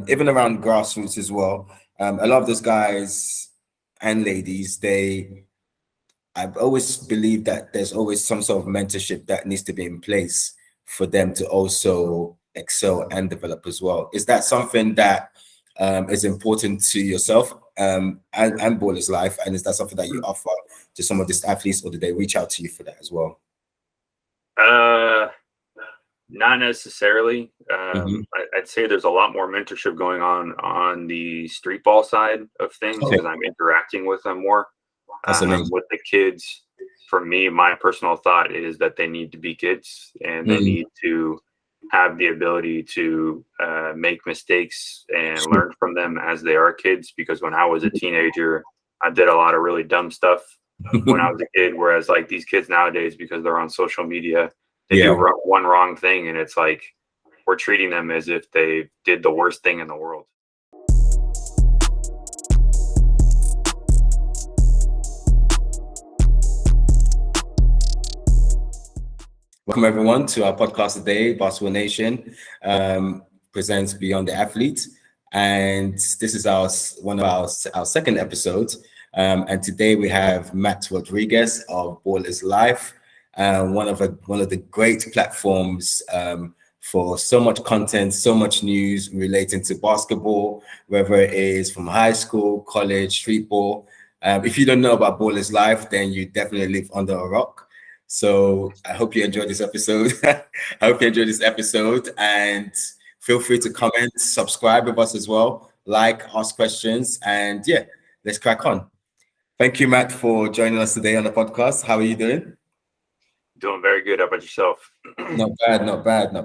even around grassroots as well. A lot of those guys and ladies, I've always believed that there's always some sort of mentorship that needs to be in place for them to also excel and develop as well. Is that something that is important to yourself and Ballislife? And is that something that you offer to some of these athletes, or do they reach out to you for that as well? Not necessarily. I'd say there's a lot more mentorship going on the street ball side of things because I'm interacting with them more. That's amazing. With the kids, for me, my personal thought is that they need to be kids and they need to have the ability to make mistakes and learn from them as they are kids. Because when I was a teenager, I did a lot of really dumb stuff when I was a kid. Whereas like these kids nowadays, because they're on social media, they do one wrong thing, and it's like we're treating them as if they did the worst thing in the world. Welcome everyone to our podcast today. Basketball Nation presents Beyond the Athlete, and this is our second episode. And today we have Matt Rodriguez of Ballislife, one of the great platforms for so much content, so much news relating to basketball, whether it is from high school, college, street ball. If you don't know about Ballislife, then you definitely live under a rock. So I hope you enjoyed this episode. And feel free to comment, subscribe with us as well, like, ask questions, and let's crack on. Thank you, Matt, for joining us today on the podcast. How are you doing? Doing very good. How about yourself? Not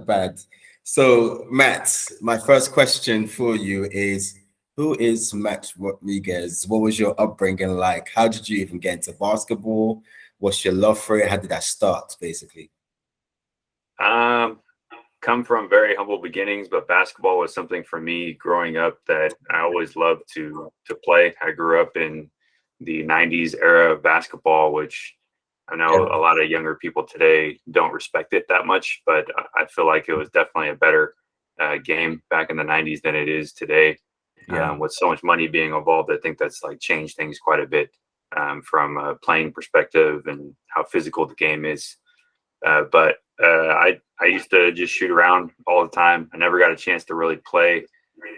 bad. So, Matt, my first question for you is, who is Matt Rodriguez? What was your upbringing like? How did you even get into basketball? What's your love for it? How did that start, basically? Come from very humble beginnings, but basketball was something for me growing up that I always loved to play. I grew up in the 90s era of basketball, which I know a lot of younger people today don't respect it that much, but I feel like it was definitely a better game back in the 90s than it is today. With so much money being involved, I think that's like changed things quite a bit. From a playing perspective and how physical the game is. But I used to just shoot around all the time. I never got a chance to really play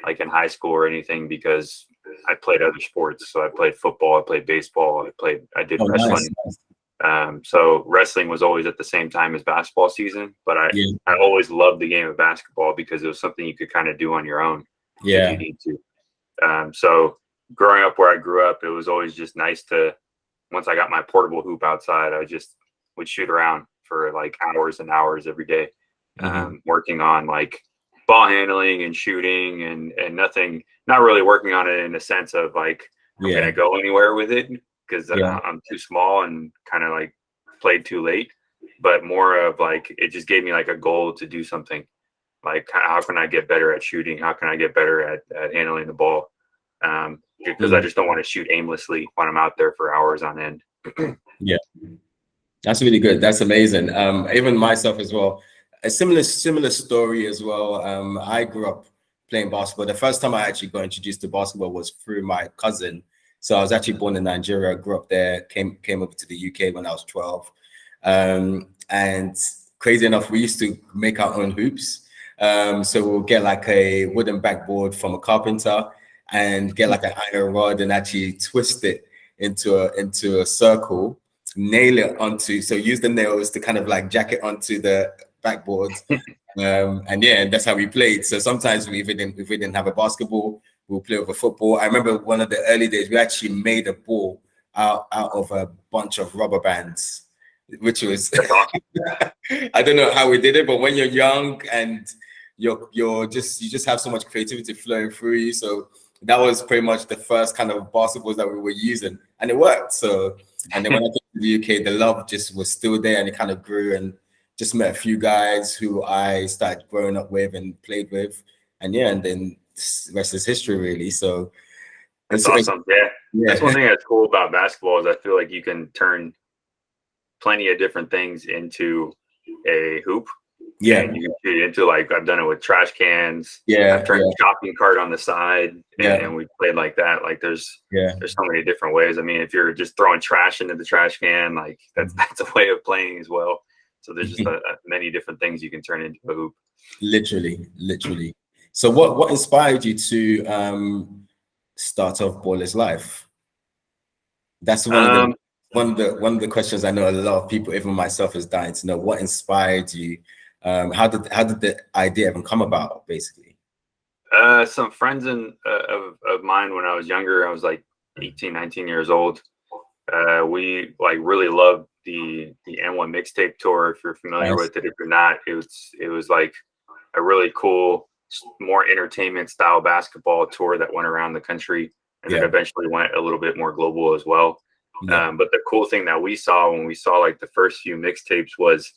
like in high school or anything because I played other sports. So I played football, I played baseball, I did wrestling. Nice. So wrestling was always at the same time as basketball season, but I always loved the game of basketball because it was something you could kind of do on your own if you need to. So growing up where I grew up, it was always just nice to, once I got my portable hoop outside, I just would shoot around for like hours and hours every day, working on like ball handling and shooting and not really working on it in the sense of like, I'm going to go anywhere with it because I'm too small and kind of like played too late, but more of like, it just gave me like a goal to do something like, how can I get better at shooting? How can I get better at handling the ball? Because I just don't want to shoot aimlessly when I'm out there for hours on end. That's really good. That's amazing. Even myself as well, a similar story as well. I grew up playing basketball. The first time I actually got introduced to basketball was through my cousin. So I was actually born in Nigeria, grew up there, came over to the UK when I was 12. And crazy enough, we used to make our own hoops. So we'll get like a wooden backboard from a carpenter and get like an iron rod and actually twist it into a circle, nail it onto, so use the nails to kind of like jack it onto the backboard. And that's how we played. So sometimes if we didn't have a basketball, we'll play with a football. I remember one of the early days, we actually made a ball out of a bunch of rubber bands, which was, I don't know how we did it, but when you're young and you just have so much creativity flowing through you. So that was pretty much the first kind of basketballs that we were using, and it worked. So, and then when I came to the UK, the love just was still there, and it kind of grew, and just met a few guys who I started growing up with and played with, and and then the rest is history, really. So that's awesome. That's one thing that's cool about basketball is I feel like you can turn plenty of different things into a hoop. Yeah. And you can shoot it into, like, I've done it with trash cans. Yeah. I've turned a shopping cart on the side, Yeah. and we played like that. Like there's Yeah. so many different ways. I mean, if you're just throwing trash into the trash can, like that's a way of playing as well. So there's just many different things you can turn into a hoop. Literally. So what inspired you to start off Ballislife? That's one of the questions I know a lot of people, even myself, is dying to know. What inspired you? How did the idea even come about, basically? Some friends of mine when I was younger, I was like 18, 19 years old. We like really loved the N1 mixtape tour. If you're familiar with it, if you're not, it was like a really cool, more entertainment style basketball tour that went around the country, and then eventually went a little bit more global as well. But the cool thing that we saw when we saw like the first few mixtapes was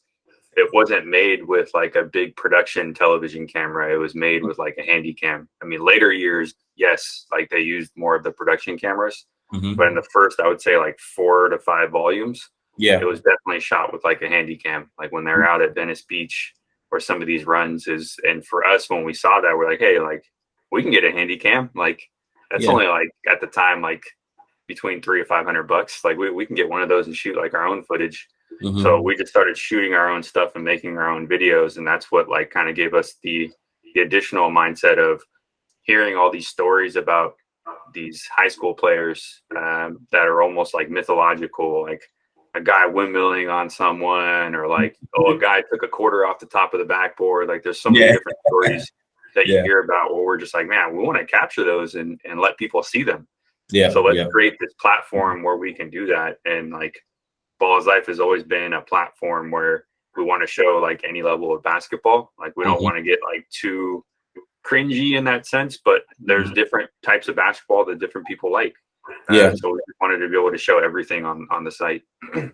it wasn't made with like a big production television camera. It was made with like a handy cam. I mean, later years, yes, like they used more of the production cameras, but in the first, I would say like 4 to 5 volumes, it was definitely shot with like a handy cam. Like when they're out at Venice Beach or some of these runs and for us, when we saw that, we're like, hey, like we can get a handy cam. Like that's only like at the time, like between $300 to $500. Like we can get one of those and shoot like our own footage. So we just started shooting our own stuff and making our own videos. And that's what like kind of gave us the additional mindset of hearing all these stories about these high school players that are almost like mythological, like a guy windmilling on someone, or like, oh, a guy took a quarter off the top of the backboard. Like there's so many different stories that you hear about where we're just like, man, we want to capture those and let people see them. So let's create this platform where we can do that. And like Ballislife has always been a platform where we want to show like any level of basketball. Like we don't want to get like too cringy in that sense, but there's different types of basketball that different people like. So we just wanted to be able to show everything on the site. And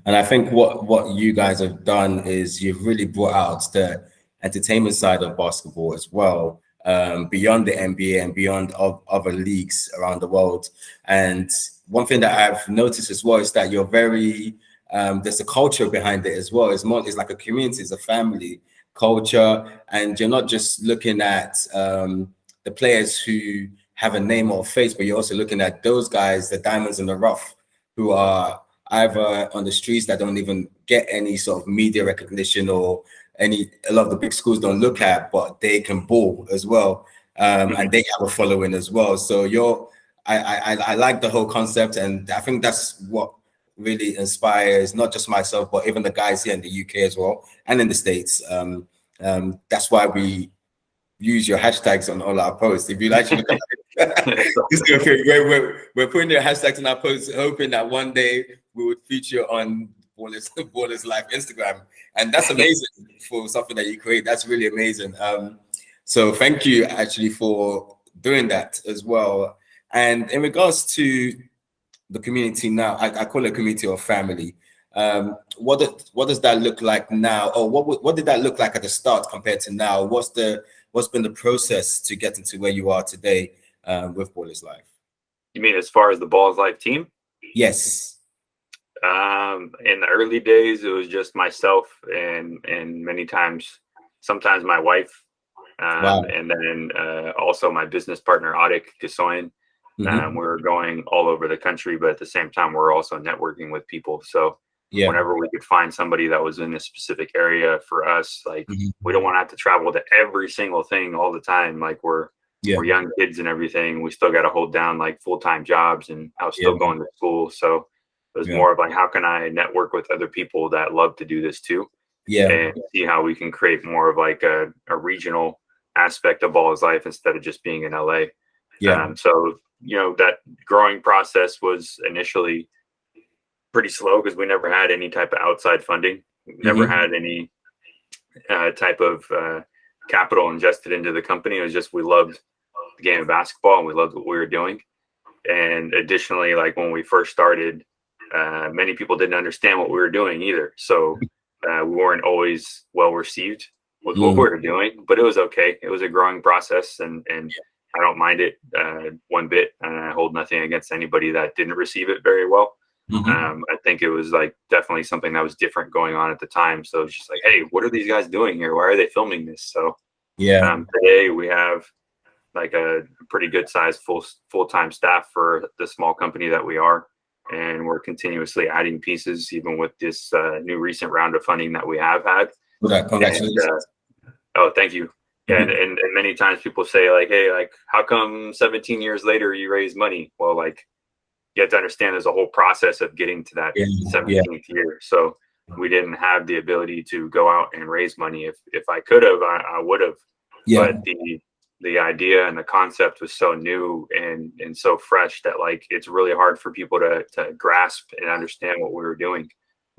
I think what you guys have done is you've really brought out the entertainment side of basketball as well, beyond the NBA and beyond other leagues around the world. And one thing that I've noticed as well is that you're very there's a culture behind it as well. It's like a community, it's a family culture, and you're not just looking at the players who have a name or a face, but you're also looking at those guys, the diamonds in the rough, who are either on the streets that don't even get any sort of media recognition, or a lot of the big schools don't look at, but they can ball as well, and they have a following as well. So I like the whole concept, and I think that's what really inspires not just myself, but even the guys here in the UK as well, and in the States. That's why we use your hashtags on all our posts. If you actually look at we're putting your hashtags in our posts, hoping that one day we would feature on Ballislife Instagram, and that's amazing for something that you create. That's really amazing. So thank you actually for doing that as well. And in regards to the community now, I call it a community or family. What does that look like now, or what did that look like at the start compared to now? What's been the process to get into where you are today with Ballislife? You mean as far as the Ballislife team? Yes. In the early days, it was just myself and many times, sometimes my wife, and then also my business partner, Adik Kisoyan. We were going all over the country, but at the same time, we're also networking with people. So whenever we could find somebody that was in a specific area for us, like we don't want to have to travel to every single thing all the time. Like we're young kids and everything. We still got to hold down like full-time jobs, and I was still going to school. So it was more of like, how can I network with other people that love to do this too? And see how we can create more of like a regional aspect of Ballislife instead of just being in LA. So, you know, that growing process was initially pretty slow because we never had any type of outside funding. We never had any type of capital ingested into the company. It was just, we loved the game of basketball and we loved what we were doing. And additionally, like when we first started, many people didn't understand what we were doing either. So we weren't always well received with what we were doing, but it was okay. It was a growing process, and I don't mind it one bit, and I hold nothing against anybody that didn't receive it very well. I think it was like definitely something that was different going on at the time. So it's just like, hey, what are these guys doing here? Why are they filming this? So today we have like a pretty good sized full-time staff for the small company that we are. And we're continuously adding pieces, even with this new recent round of funding that we have had. Congratulations. Oh, thank you. And many times people say like, hey, like, how come 17 years later you raise money? Well, like, you have to understand there's a whole process of getting to that 17th year. So we didn't have the ability to go out and raise money. If I could have, I would have. But the idea and the concept was so new and so fresh that like it's really hard for people to grasp and understand what we were doing.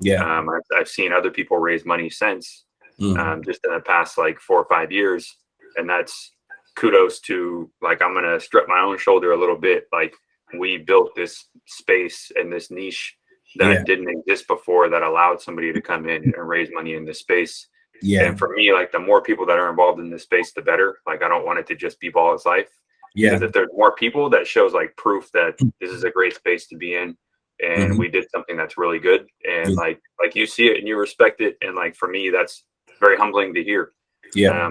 I've seen other people raise money since just in the past like 4 or 5 years, and that's kudos to, like, I'm gonna strut my own shoulder a little bit. Like, we built this space and this niche that didn't exist before, that allowed somebody to come in and raise money in this space. And for me, like, the more people that are involved in this space, the better. Like, I don't want it to just be Ballislife. Because if there's more people, that shows like proof that this is a great space to be in. And we did something that's really good. And like you see it and you respect it. And like, for me, that's very humbling to hear. I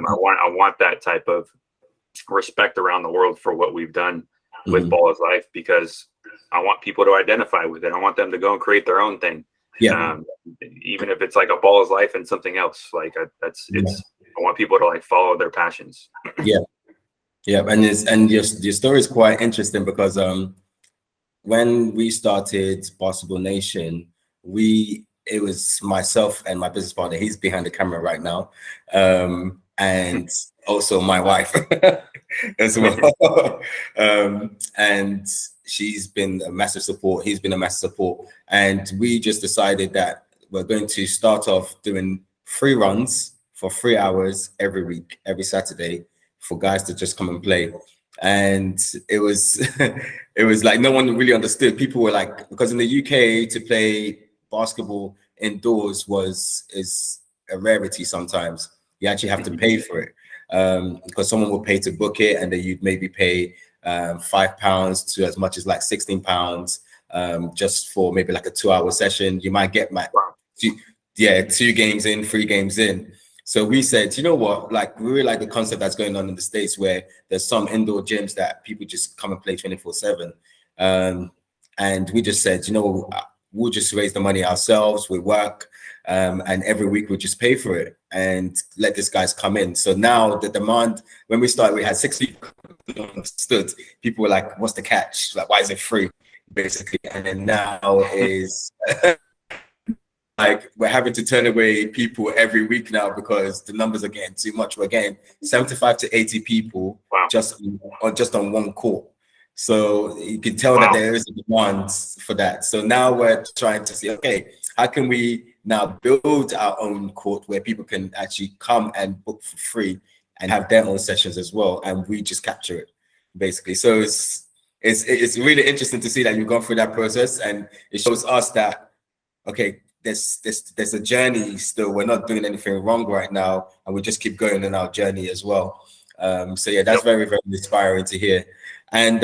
want that type of respect around the world for what we've done with Ballislife, because I want people to identify with it. I want them to go and create their own thing. Even if it's like a Ballislife and something else, like I want people to like follow their passions. And your story is quite interesting, because when we started Basketball Nation, it was myself and my business partner. He's behind the camera right now, and also my wife as well. And she's been a massive support. He's been a massive support. And we just decided that we're going to start off doing free runs for 3 hours every week, every Saturday, for guys to just come and play. And it was it was like no one really understood. People were like, because in the UK to play basketball indoors is a rarity sometimes. You actually have to pay for it, because someone will pay to book it, and then you'd maybe pay £5 to as much as like £16, just for maybe like a 2-hour session. You might get 2 games in, 3 games in. So we said, you know what, like, we really like the concept that's going on in the States, where there's some indoor gyms that people just come and play 24/7. And we just said, you know, we'll just raise the money ourselves, we work, and every week we just pay for it and let these guys come in. So now the demand, when we started, we had 60 understood. People were like, what's the catch? Like, why is it free? Basically. And then now is like, we're having to turn away people every week now because the numbers are getting too much. We're getting 75 to 80 people just on one court. So you can tell that there is a demand for that. So now we're trying to see, okay, how can we now build our own court where people can actually come and book for free and have their own sessions as well, and we just capture it, basically. So it's really interesting to see that you've gone through that process, and it shows us that, okay, there's a journey still. We're not doing anything wrong right now, and we just keep going on our journey as well. So yeah, that's very, very inspiring to hear. And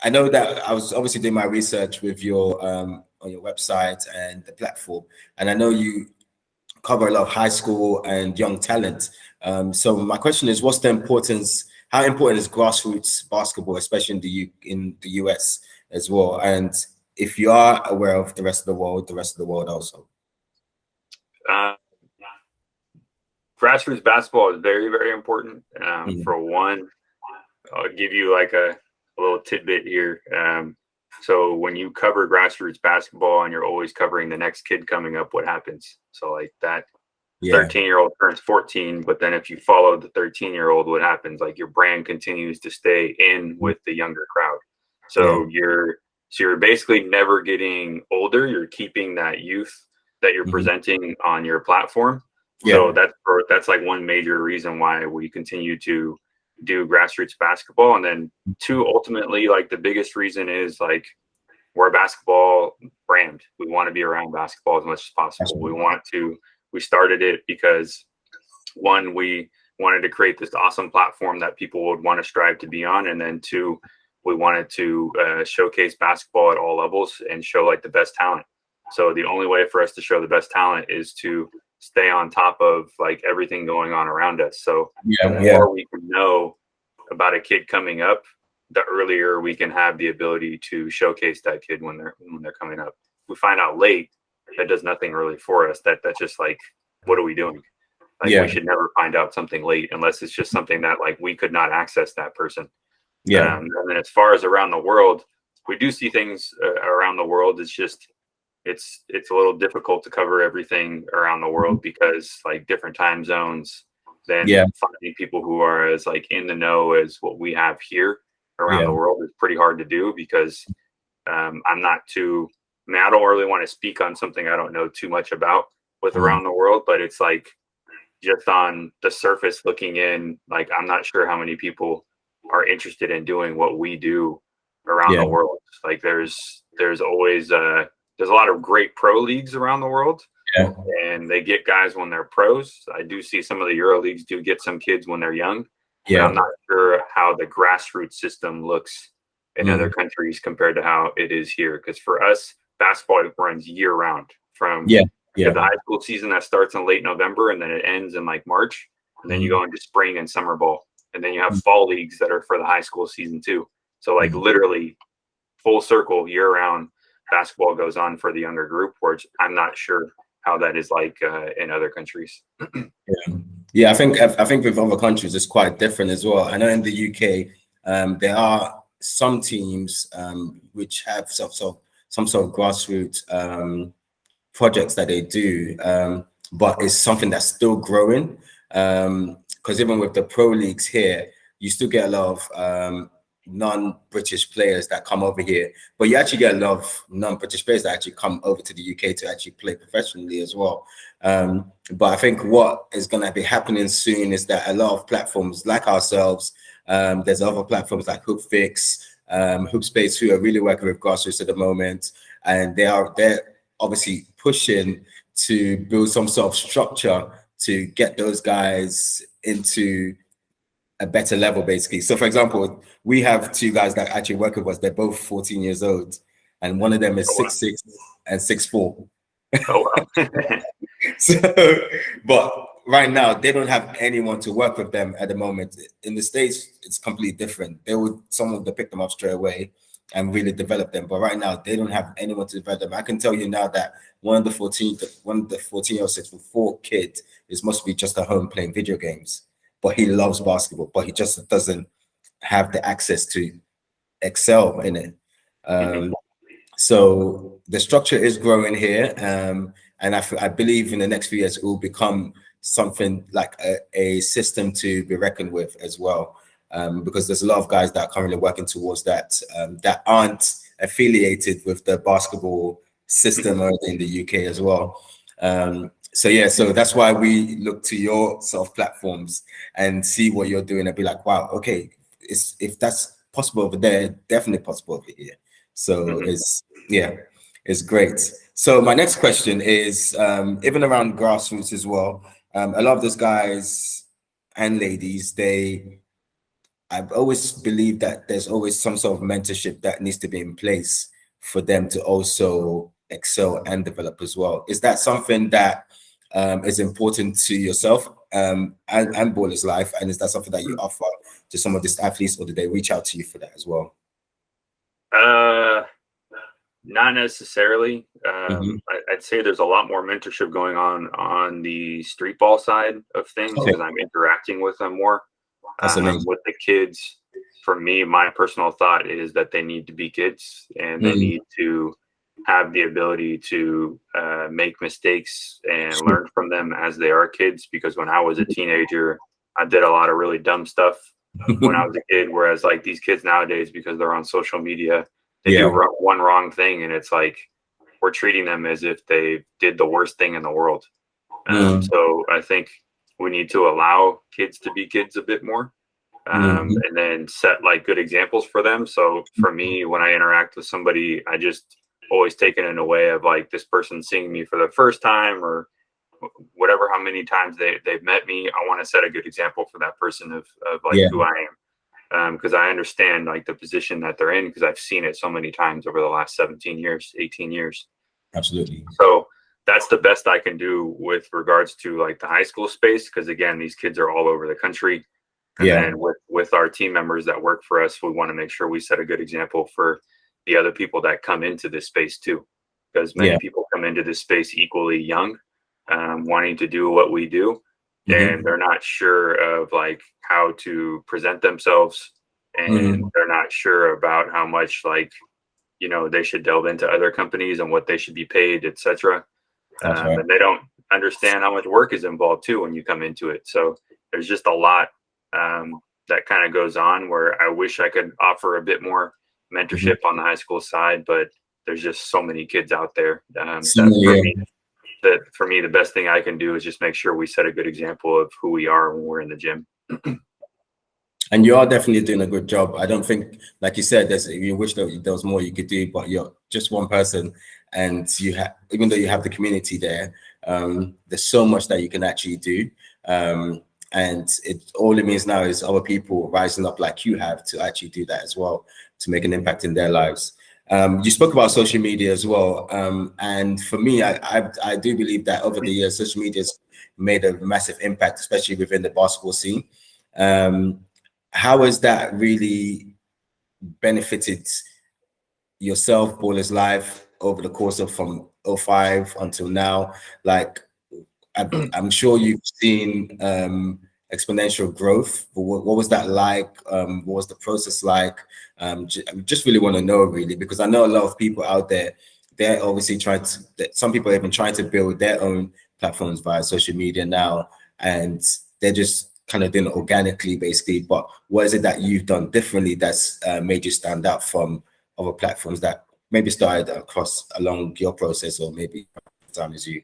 I know that I was obviously doing my research with your on your website and the platform, and I know you cover a lot of high school and young talent. So my question is, what's the importance? How important is grassroots basketball, especially in the US as well? And if you are aware of the rest of the world also. Grassroots basketball is very, very important. For one, I'll give you like a little tidbit here. So when you cover grassroots basketball and you're always covering the next kid coming up, what happens? So like that 13-year-old turns 14, but then if you follow the 13-year-old, what happens? Like, your brand continues to stay in with the younger crowd. So you're basically never getting older. You're keeping that youth that you're presenting on your platform. So that's like one major reason why we continue to do grassroots basketball. And then 2, ultimately, like, the biggest reason is, like, we're a basketball brand. We want to be around basketball as much as possible. We started it because, 1, we wanted to create this awesome platform that people would want to strive to be on. And then 2, we wanted to showcase basketball at all levels and show like the best talent. So the only way for us to show the best talent is to stay on top of like everything going on around us. So the more we can know about a kid coming up, the earlier we can have the ability to showcase that kid when they're coming up. If we find out late, that does nothing really for us. That's just like, what are we doing? Like we should never find out something late unless it's just something that like we could not access that person. And then as far as around the world, we do see things around the world. It's just it's a little difficult to cover everything around the world because like different time zones. Then finding people who are as like in the know as what we have here around the world is pretty hard to do because I'm not too. I mean, I don't really want to speak on something I don't know too much about with around the world, but it's like just on the surface looking in, like I'm not sure how many people are interested in doing what we do around the world. Like there's always there's a lot of great pro leagues around the world, and they get guys when they're pros. I do see some of the Euro leagues do get some kids when they're young. But I'm not sure how the grassroots system looks in other countries compared to how it is here. Because for us, basketball runs year round from the high school season that starts in late November and then it ends in like March, and then you go into spring and summer ball, and then you have fall leagues that are for the high school season too. So like literally full circle year round basketball goes on for the younger group, which I'm not sure how that is like in other countries. I think with other countries it's quite different as well. I know in the UK there are some teams which have some sort of grassroots projects that they do, but it's something that's still growing, because even with the pro leagues here, you still get a lot of non-British players that come over here, but you actually get a lot of non-British players that actually come over to the UK to actually play professionally as well. But I think what is going to be happening soon is that a lot of platforms like ourselves, there's other platforms like HoopFix, HoopSpace, who are really working with grassroots at the moment, and they're obviously pushing to build some sort of structure to get those guys into a better level, basically. So for example, we have two guys that actually work with us. They're both 14 years old, and one of them is 6'6" and 6'4". Oh, wow. So, but right now they don't have anyone to work with them at the moment. In the States, it's completely different. Someone would pick them up straight away and really develop them. But right now, they don't have anyone to develop them. I can tell you now that one of the 14-year-old 6'4" kid is must be just at home playing video games, but he loves basketball, but he just doesn't have the access to excel in it. So the structure is growing here, and I believe in the next few years it will become something like a system to be reckoned with as well, because there's a lot of guys that are currently working towards that, that aren't affiliated with the basketball system in the UK as well. So that's why we look to your sort of platforms and see what you're doing and be like, wow, okay, if that's possible over there, definitely possible over here. So it's great. So my next question is, even around grassroots as well, a lot of those guys and ladies, I've always believed that there's always some sort of mentorship that needs to be in place for them to also excel and develop as well. Is that something that is important to yourself and Ballislife? And is that something that you offer to some of these athletes, or do they reach out to you for that as well? Not necessarily. I'd say there's a lot more mentorship going on the street ball side of things because I'm interacting with them more. With the kids, for me, my personal thought is that they need to be kids and they need to have the ability to make mistakes and learn from them as they are kids. Because when I was a teenager, I did a lot of really dumb stuff when I was a kid. Whereas like these kids nowadays, because they're on social media, they do one wrong thing, and it's like we're treating them as if they did the worst thing in the world. So I think we need to allow kids to be kids a bit more, and then set like good examples for them. So for me, when I interact with somebody, I just always take it in a way of like this person seeing me for the first time or whatever, how many times they've met me. I want to set a good example for that person of like who I because I understand like the position that they're in, because I've seen it so many times over the last 17 years, 18 years. Absolutely. So that's the best I can do with regards to like the high school space, because again, these kids are all over the country. And then with our team members that work for us, we want to make sure we set a good example for the other people that come into this space too, because many people come into this space equally young, wanting to do what we do, and they're not sure of like how to present themselves, and they're not sure about how much like, you know, they should delve into other companies and what they should be paid, etc. And they don't understand how much work is involved too when you come into it. So there's just a lot that kind of goes on, where I wish I could offer a bit more mentorship on the high school side, but there's just so many kids out there that for me, the best thing I can do is just make sure we set a good example of who we are when we're in the gym. And you are definitely doing a good job. I don't think, like you said, you wish there was more you could do, but you're just one person, and you have, even though you have the community there, there's so much that you can actually do. And all it means now is other people rising up like you have to actually do that as well, to make an impact in their lives. You spoke about social media as well. And for me, I do believe that over the years, social media has made a massive impact, especially within the basketball scene. How has that really benefited yourself, Ballislife, over the course of from 05 until now? Like, I'm sure you've seen exponential growth. What was that like? What was the process like? Just really want to know, really, because I know a lot of people out there, they're obviously some people have been trying to build their own platforms via social media now, and they're just kind of doing it organically, basically. But what is it that you've done differently that's made you stand out from other platforms that maybe started along your process, or maybe time as you?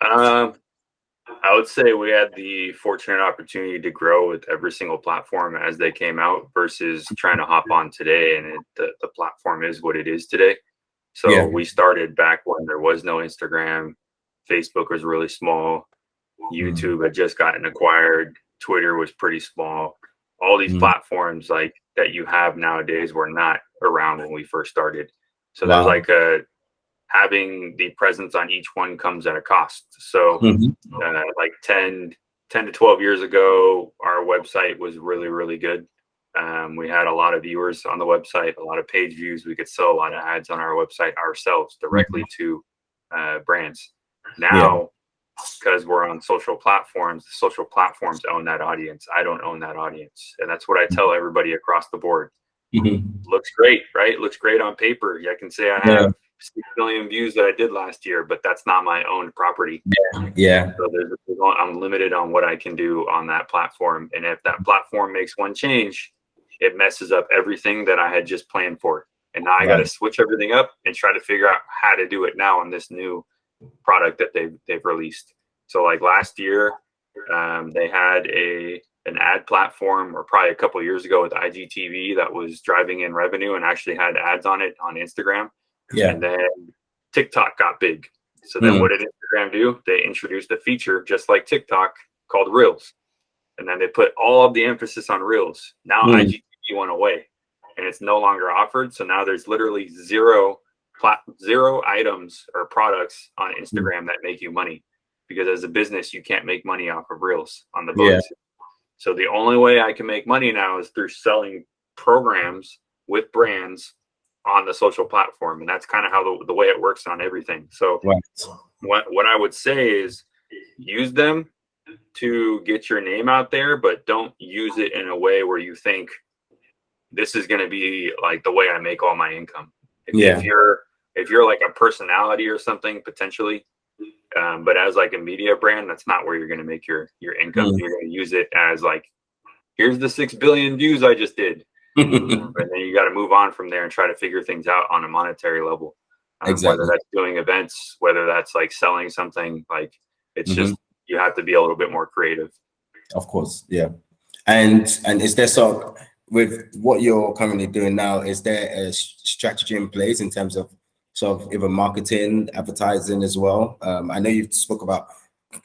I would say we had the fortunate opportunity to grow with every single platform as they came out, versus trying to hop on today and the platform is what it is today. So we started back when there was no Instagram, Facebook was really small, YouTube had just gotten acquired, Twitter was pretty small. All these platforms like that you have nowadays were not around when we first started. So there's like having the presence on each one comes at a cost. So like 10 to 12 years ago, our website was really, really good. We had a lot of viewers on the website, a lot of page views. We could sell a lot of ads on our website ourselves directly to brands. Now, because we're on social platforms, the social platforms own that audience. I don't own that audience. And that's what I tell everybody across the board. Looks great, right? Looks great on paper. I can say I have 6 million views that I did last year, but that's not my own property. So I'm limited on what I can do on that platform. And if that platform makes one change, it messes up everything that I had just planned for. And now I got to switch everything up and try to figure out how to do it now on this new product that they've released. So like last year, they had an ad platform, or probably a couple of years ago with IGTV, that was driving in revenue and actually had ads on it on Instagram. And then TikTok got big. So then what did Instagram do? They introduced a feature just like TikTok called Reels. And then they put all of the emphasis on Reels. Now IGTV went away and it's no longer offered. So now there's literally zero items or products on Instagram that make you money, because as a business, you can't make money off of Reels on the bonus. So the only way I can make money now is through selling programs with brands on the social platform. And that's kind of how the way it works on everything. So what I would say is use them to get your name out there, but don't use it in a way where you think this is going to be like the way I make all my income. If you're like a personality or something, potentially, but as like a media brand, that's not where you're going to make your income. You're going to use it as like, here's the 6 billion views I just did. And then you got to move on from there and try to figure things out on a monetary level. Whether that's doing events, whether that's like selling something, like it's just, you have to be a little bit more creative. Of course. And is there with what you're currently doing now, is there a strategy in place in terms of sort of even marketing, advertising as well? I know you spoke about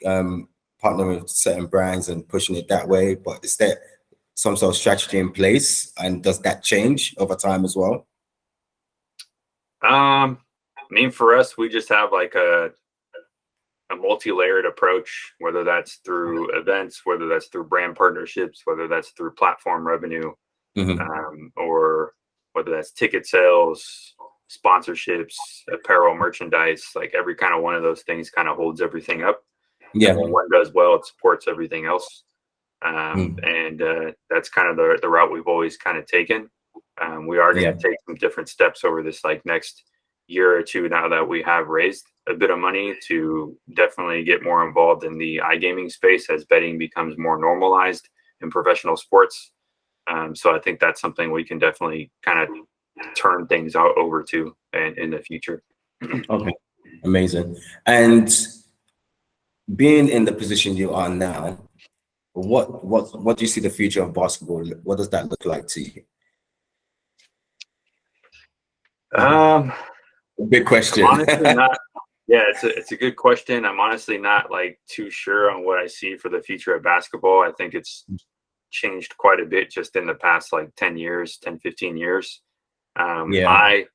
partnering with certain brands and pushing it that way, but is there some sort of strategy in place, and does that change over time as well? I mean, for us, we just have like a multi-layered approach, whether that's through events, whether that's through brand partnerships, whether that's through platform revenue, or whether that's ticket sales, sponsorships, apparel, merchandise. Like every kind of one of those things kind of holds everything up. Yeah. And when one does well, it supports everything else. And that's kind of the route we've always kind of taken. We are going to take some different steps over this like next year or two now that we have raised a bit of money to definitely get more involved in the iGaming space as betting becomes more normalized in professional sports. So I think that's something we can definitely kind of turn things out over to in the future. Okay, amazing. And being in the position you are now, what do you see the future of basketball? What does that look like to you? Big question. Honestly, not. Yeah, it's a good question. I'm honestly not like too sure on what I see for the future of basketball. I think it's changed quite a bit just in the past like 10 years, 10, 15 years. I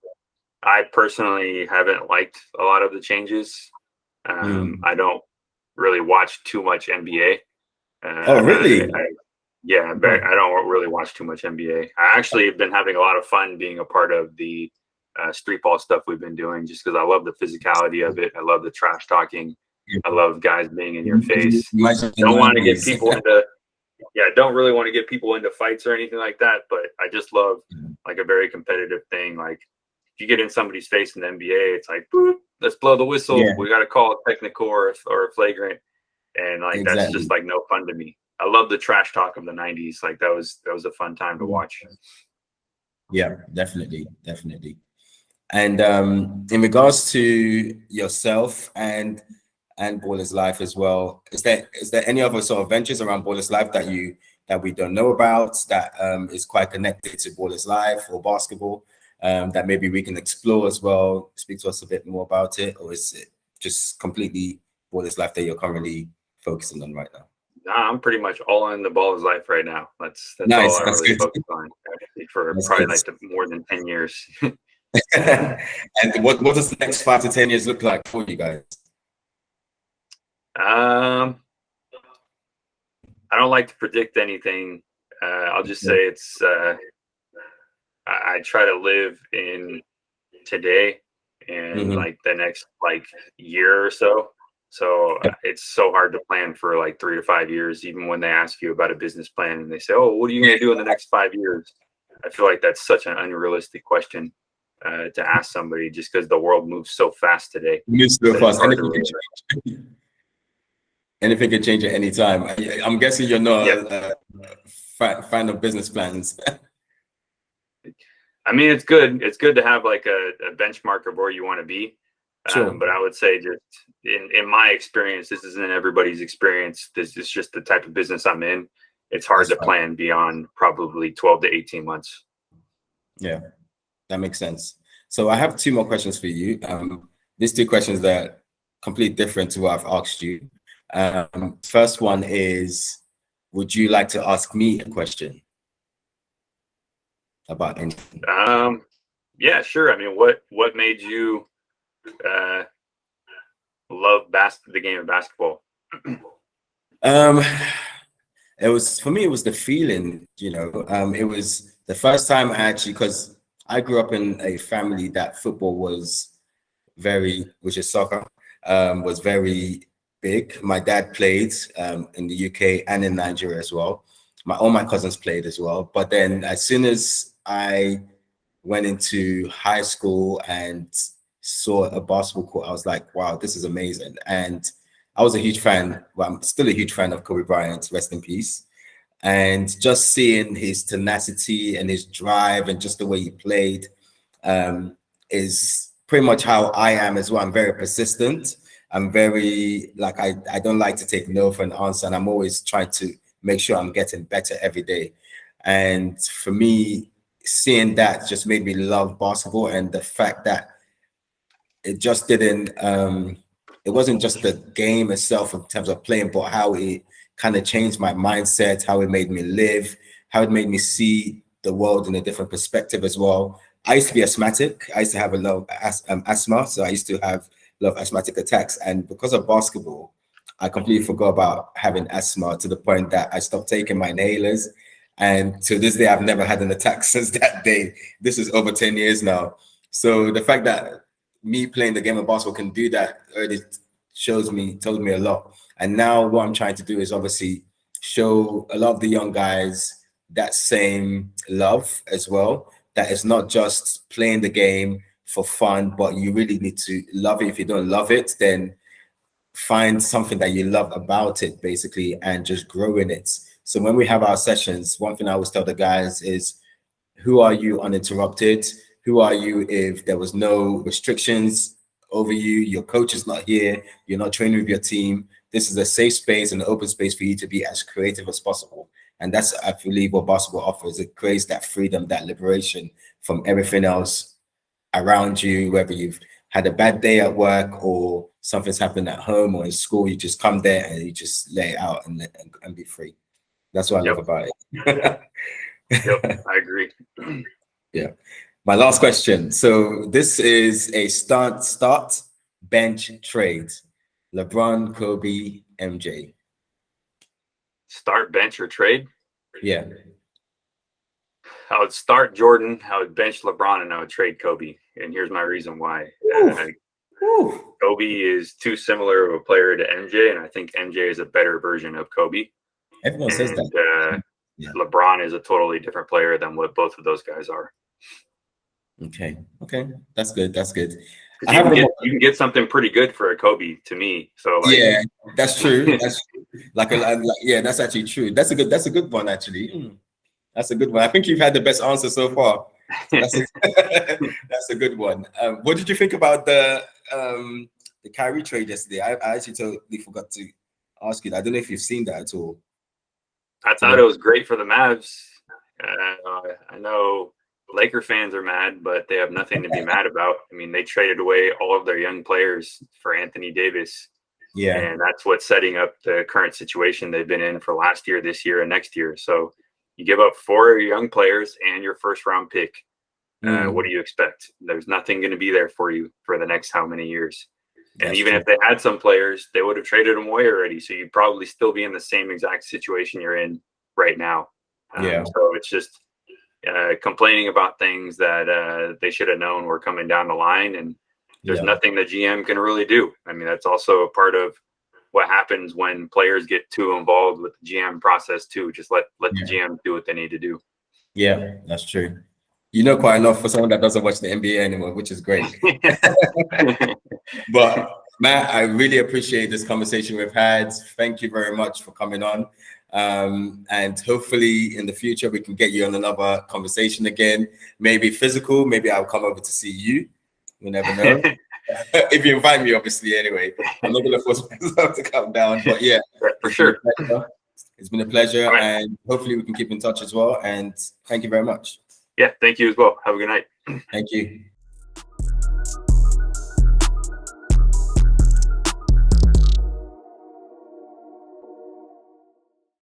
personally haven't liked a lot of the changes. I don't really watch too much NBA. Oh, really? I don't really watch too much NBA. I actually have been having a lot of fun being a part of the street ball stuff we've been doing, just because I love the physicality of it. I love the trash talking. I love guys being in your face. Don't want to get people into don't really want to get people into fights or anything like that, but I just love like a very competitive thing. Like if you get in somebody's face in the NBA, it's like, boop, let's blow the whistle. Yeah. We got to call a technical or a flagrant. And like, that's just like no fun to me. I love the trash talk of the 90s. Like that was a fun time to watch. Yeah, definitely. And in regards to yourself and Ballislife as well, is there any other sort of ventures around Ballislife that we don't know about that is quite connected to Ballislife or basketball that maybe we can explore as well? Speak to us a bit more about it, or is it just completely Ballislife that you're currently focusing on right now? Nah, I'm pretty much all in the Ballislife right now. That's nice. all I really focus on for probably like more than 10 years. And what does the next 5 to 10 years look like for you guys? I don't like to predict anything. I'll just say it's I try to live in today and like the next like year or so. So it's so hard to plan for like 3 to 5 years, even when they ask you about a business plan and they say, "Oh, what are you going to do in the next 5 years?" I feel like that's such an unrealistic question to ask somebody, just because the world moves so fast today. Moves so fast. Anything can change at any time. I'm guessing you're not a fan of business plans. I mean, it's good. It's good to have like a benchmark of where you want to be. Sure. But I would say just in my experience, this isn't everybody's experience. This is just the type of business I'm in. It's hard to plan beyond probably 12 to 18 months. Yeah, that makes sense. So I have 2 more questions for you. These 2 questions that are completely different to what I've asked you. First one is, would you like to ask me a question about anything? Yeah, sure. I mean, what made you love the game of basketball? It was, for me, it was the feeling, it was the first time I actually, because I grew up in a family that football was which is soccer, was very big. My dad played in the UK and in Nigeria as well. All my cousins played as well. But then as soon as I went into high school and saw a basketball court, I was like, wow, this is amazing. And I was a huge fan. Well, I'm still a huge fan of Kobe Bryant, rest in peace. And just seeing his tenacity and his drive and just the way he played is pretty much how I am as well. I'm very persistent. I'm very, like, I don't like to take no for an answer. And I'm always trying to make sure I'm getting better every day. And for me, seeing that just made me love basketball, and the fact that it just didn't, it wasn't just the game itself in terms of playing, but how it kind of changed my mindset, how it made me live, how it made me see the world in a different perspective as well. I used to be asthmatic. I used to have a lot of asthma, so I used to have a lot of asthmatic attacks. And because of basketball, I completely forgot about having asthma to the point that I stopped taking my inhalers. And to this day, I've never had an attack since that day. This is over 10 years now. So the fact that me playing the game of basketball can do that already told me a lot. And now what I'm trying to do is obviously show a lot of the young guys that same love as well. That it's not just playing the game for fun, but you really need to love it. If you don't love it, then find something that you love about it, basically, and just grow in it. So when we have our sessions, one thing I always tell the guys is, who are you uninterrupted? Who are you if there was no restrictions over you? Your coach is not here. You're not training with your team. This is a safe space and an open space for you to be as creative as possible. And that's, I believe, what basketball offers. It creates that freedom, that liberation from everything else around you, whether you've had a bad day at work or something's happened at home or in school. You just come there and you just lay it out and be free. That's what I love about it. Yep, I agree. Yeah. My last question. So this is a start, bench, trade. LeBron, Kobe, MJ. Start, bench, or trade? Yeah. I would start Jordan, I would bench LeBron, and I would trade Kobe. And here's my reason why. Kobe is too similar of a player to MJ, and I think MJ is a better version of Kobe. Everyone says that. Yeah. LeBron is a totally different player than what both of those guys are. Okay. That's good. You can get something pretty good for a Kobe, to me. So yeah, that's true. That's yeah, that's actually true. That's a good one, actually. That's a good one. I think you've had the best answer so far. So that's a good one. What did you think about the Kyrie trade yesterday? I actually totally forgot to ask you. I don't know if you've seen that at all. I thought it was great for the Mavs. I know Laker fans are mad, but they have nothing to be mad about. I mean, they traded away all of their young players for Anthony Davis. Yeah. And that's what's setting up the current situation they've been in for last year, this year, and next year. So you give up 4 young players and your first round pick. What do you expect? There's nothing going to be there for you for the next how many years. And That's even true. if they had some players, they would have traded them away already. So you'd probably still be in the same exact situation you're in right now. So it's just complaining about things that they should have known were coming down the line. And there's nothing the GM can really do. I mean, that's also a part of what happens when players get too involved with the GM process too. Just let the GM do what they need to do. Yeah, that's true. You know quite enough for someone that doesn't watch the NBA anymore, which is great. But Matt, I really appreciate this conversation we've had. Thank you very much for coming on. And hopefully in the future, we can get you on another conversation again, maybe physical, maybe I'll come over to see you. You never know. If you invite me, obviously, anyway. I'm not going to force myself to come down, but yeah. For sure. It's been a pleasure, and hopefully we can keep in touch as well. And thank you very much. Yeah, thank you as well. Have a good night. Thank you.